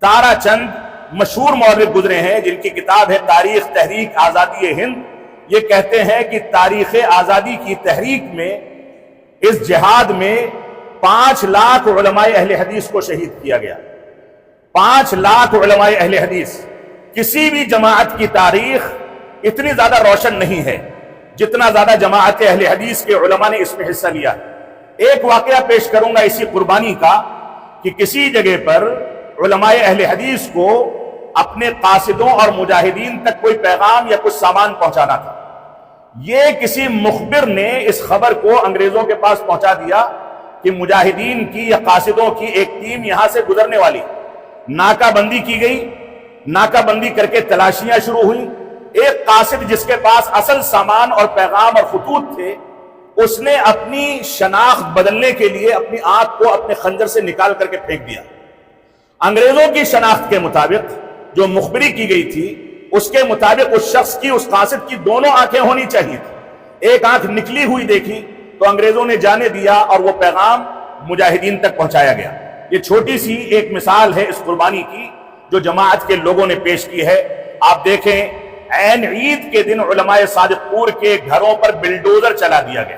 تارا چند مشہور مورخ گزرے ہیں جن کی کتاب ہے تاریخ تحریک آزادی ہند، یہ کہتے ہیں کہ تاریخ آزادی کی تحریک میں اس جہاد میں 5 لاکھ علماء اہل حدیث کو شہید کیا گیا۔ 5 لاکھ علماء اہل حدیث۔ کسی بھی جماعت کی تاریخ اتنی زیادہ روشن نہیں ہے جتنا زیادہ جماعت اہل حدیث کے علماء نے اس میں حصہ لیا۔ ایک واقعہ پیش کروں گا اسی قربانی کا کہ کسی جگہ پر علماء اہل حدیث کو اپنے قاصدوں اور مجاہدین تک کوئی پیغام یا کچھ سامان پہنچانا تھا۔ یہ کسی مخبر نے اس خبر کو انگریزوں کے پاس پہنچا دیا کہ مجاہدین کی یا قاصدوں کی ایک ٹیم یہاں سے گزرنے والی۔ ناکہ بندی کی گئی، ناکہ بندی کر کے تلاشیاں شروع ہوئیں۔ ایک قاصد جس کے پاس اصل سامان اور پیغام اور خطوط تھے، اس نے اپنی شناخت بدلنے کے لیے اپنی آنکھ کو اپنے خنجر سے نکال کر کے پھینک دیا۔ انگریزوں کی شناخت کے مطابق جو مخبری کی گئی تھی اس کے مطابق اس شخص کی، اس قاصد کی دونوں آنکھیں ہونی چاہیے تھی۔ ایک آنکھ نکلی ہوئی دیکھی تو انگریزوں نے جانے دیا اور وہ پیغام مجاہدین تک پہنچایا گیا۔ یہ چھوٹی سی ایک مثال ہے اس قربانی کی جو جماعت کے لوگوں نے پیش کی ہے۔ آپ دیکھیں عین عید کے دن علماء صادق پور کے گھروں پر بلڈوزر چلا دیا گیا۔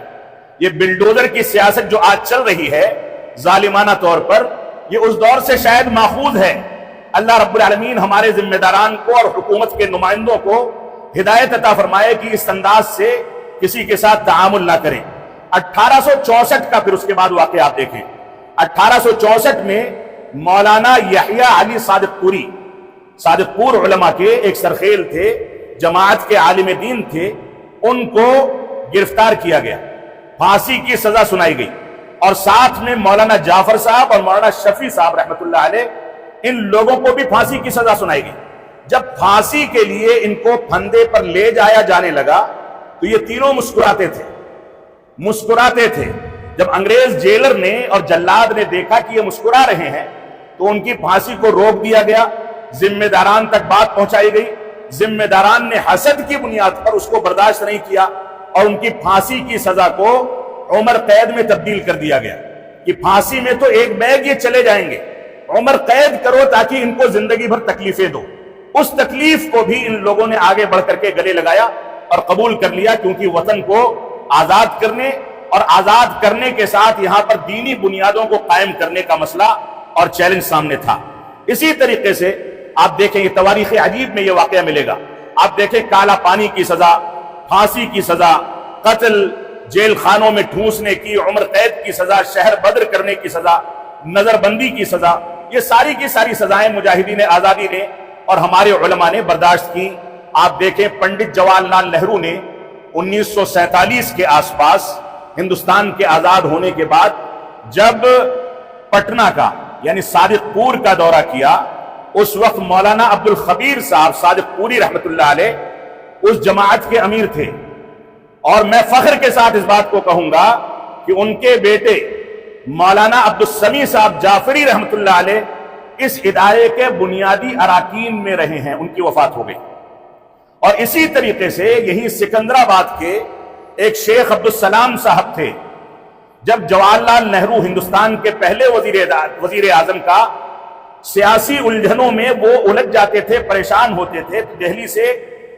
یہ بلڈوزر کی سیاست جو آج چل رہی ہے ظالمانہ طور پر، یہ اس دور سے شاید ماخوذ ہے۔ اللہ رب العالمین ہمارے ذمہ داران کو اور حکومت کے نمائندوں کو ہدایت عطا فرمائے کہ اس انداز سے کسی کے ساتھ تعامل نہ کریں۔ 1864 کا پھر اس کے بعد واقعہ آپ دیکھیں۔ 1864 میں مولانا یحییٰ علی صادق پوری، صادق پور علماء کے ایک سرخیل تھے، جماعت کے عالم دین تھے، ان کو گرفتار کیا گیا، پھانسی کی سزا سنائی گئی، اور ساتھ میں مولانا جعفر صاحب اور مولانا شفیع صاحب رحمۃ اللہ علیہ، ان لوگوں کو بھی پھانسی کی سزا سنائی گئی۔ جب پھانسی کے لیے ان کو پھندے پر لے جایا جانے لگا تو یہ تینوں مسکراتے تھے۔ جب انگریز جیلر نے اور جلاد نے دیکھا کہ یہ مسکرا رہے ہیں تو ان کی پھانسی کو روک دیا گیا، ذمہ داران تک بات پہنچائی گئی۔ ذمہ داران نے حسد کی بنیاد پر اس کو برداشت نہیں کیا اور ان کی پھانسی کی سزا کو عمر قید میں تبدیل کر دیا گیا کہ پھانسی میں تو ایک بیگ یہ چلے جائیں گے، عمر قید کرو تاکہ ان کو زندگی بھر تکلیفیں دو۔ اس تکلیف کو بھی ان لوگوں نے آگے بڑھ کر کے گلے لگایا اور قبول کر لیا، کیونکہ وطن کو آزاد کرنے اور آزاد کرنے کے ساتھ یہاں پر دینی بنیادوں کو قائم کرنے کا مسئلہ اور چیلنج سامنے تھا۔ اسی طریقے سے آپ دیکھیں یہ تواریخ عجیب میں یہ واقعہ ملے گا۔ آپ دیکھیں کالا پانی کی سزا، پھانسی کی سزا، قتل، جیل خانوں میں ٹھونسنے کی، عمر قید کی سزا، شہر بدر کرنے کی سزا، نظر بندی کی سزا، یہ ساری کی ساری سزائیں مجاہدین آزادی نے اور ہمارے علماء نے برداشت کی۔ آپ دیکھیں پنڈت جواہر لال نہرو نے 1947 کے آس پاس ہندوستان کے آزاد ہونے کے بعد جب پٹنہ کا یعنی صادق پور کا دورہ کیا، اس وقت مولانا عبد الخبیر صاحب صادق پوری رحمت اللہ علیہ اس جماعت کے امیر تھے، اور میں فخر کے ساتھ اس بات کو کہوں گا کہ ان کے بیٹے مولانا عبد السمیع صاحب جعفری رحمت اللہ علیہ اس ادارے کے بنیادی اراکین میں رہے ہیں، ان کی وفات ہو گئی۔ اور اسی طریقے سے یہی سکندرآباد کے ایک شیخ عبدالسلام صاحب تھے، جب جواہر لال نہرو ہندوستان کے پہلے وزیر اعظم کا سیاسی الجھنوں میں وہ الجھ جاتے تھے، پریشان ہوتے تھے، تو دہلی سے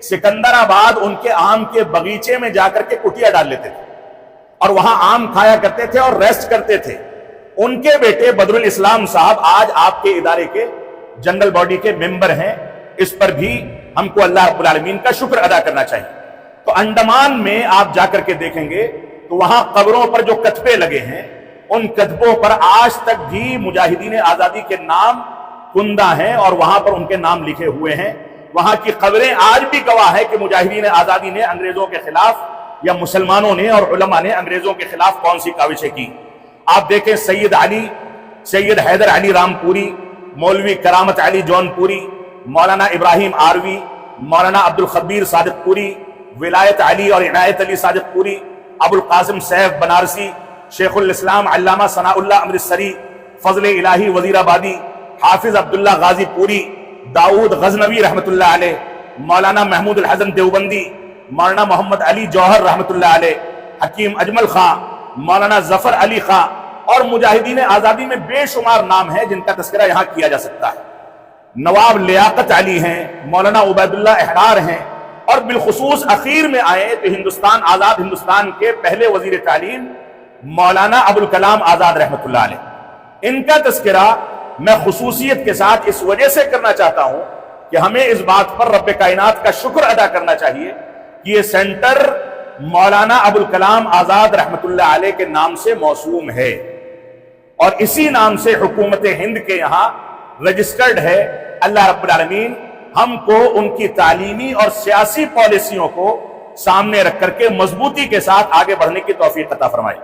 سکندرآباد ان کے آم کے باغیچے میں جا کر کے کٹیا ڈال لیتے تھے اور وہاں آم کھایا کرتے تھے اور ریسٹ کرتے تھے۔ ان کے بیٹے بدر الاسلام صاحب آج آپ کے ادارے کے جنرل باڈی کے ممبر ہیں۔ اس پر بھی ہم کو اللہ رب العالمین کا شکر ادا کرنا چاہیے۔ تو انڈمان میں آپ جا کر کے دیکھیں گے تو وہاں قبروں پر جو کتبے لگے ہیں، ان کتبوں پر آج تک بھی مجاہدین آزادی کے نام کندہ ہیں اور وہاں پر ان کے نام لکھے ہوئے ہیں۔ وہاں کی قبریں آج بھی گواہ ہے کہ مجاہدین آزادی نے انگریزوں کے خلاف یا مسلمانوں نے اور علماء نے انگریزوں کے خلاف کون سی کاوشیں کی۔ آپ دیکھیں سید حیدر علی رام پوری، مولوی کرامت علی جون پوری، مولانا ابراہیم آروی، مولانا عبد الخبیر صادق پوری، ولایت علی اور عنایت علی صادق پوری، ابو القاسم سیف بنارسی، شیخ الاسلام علامہ ثناء اللہ امرتسری، فضل الہی وزیر آبادی، حافظ عبداللہ غازی پوری، داؤد غزنوی رحمت اللہ علیہ، مولانا محمود الحسن دیوبندی، مولانا محمد علی جوہر رحمت اللہ علیہ، حکیم اجمل خان، مولانا ظفر علی خان، اور مجاہدین آزادی میں بے شمار نام ہیں جن کا تذکرہ یہاں کیا جا سکتا ہے۔ نواب لیاقت علی ہیں، مولانا عبید اللہ احرار ہیں، اور بالخصوص اخیر میں آئے تو ہندوستان آزاد ہندوستان کے پہلے وزیر تعلیم مولانا ابوالکلام آزاد رحمۃ اللہ علیہ۔ ان کا تذکرہ میں خصوصیت کے ساتھ اس وجہ سے کرنا چاہتا ہوں کہ ہمیں اس بات پر رب کائنات کا شکر ادا کرنا چاہیے کہ یہ سینٹر مولانا ابوالکلام آزاد رحمۃ اللہ علیہ کے نام سے موسوم ہے، اور اسی نام سے حکومت ہند کے یہاں رجسٹرڈ ہے۔ اللہ رب العالمین ہم کو ان کی تعلیمی اور سیاسی پالیسیوں کو سامنے رکھ کر کے مضبوطی کے ساتھ آگے بڑھنے کی توفیق عطا فرمائے۔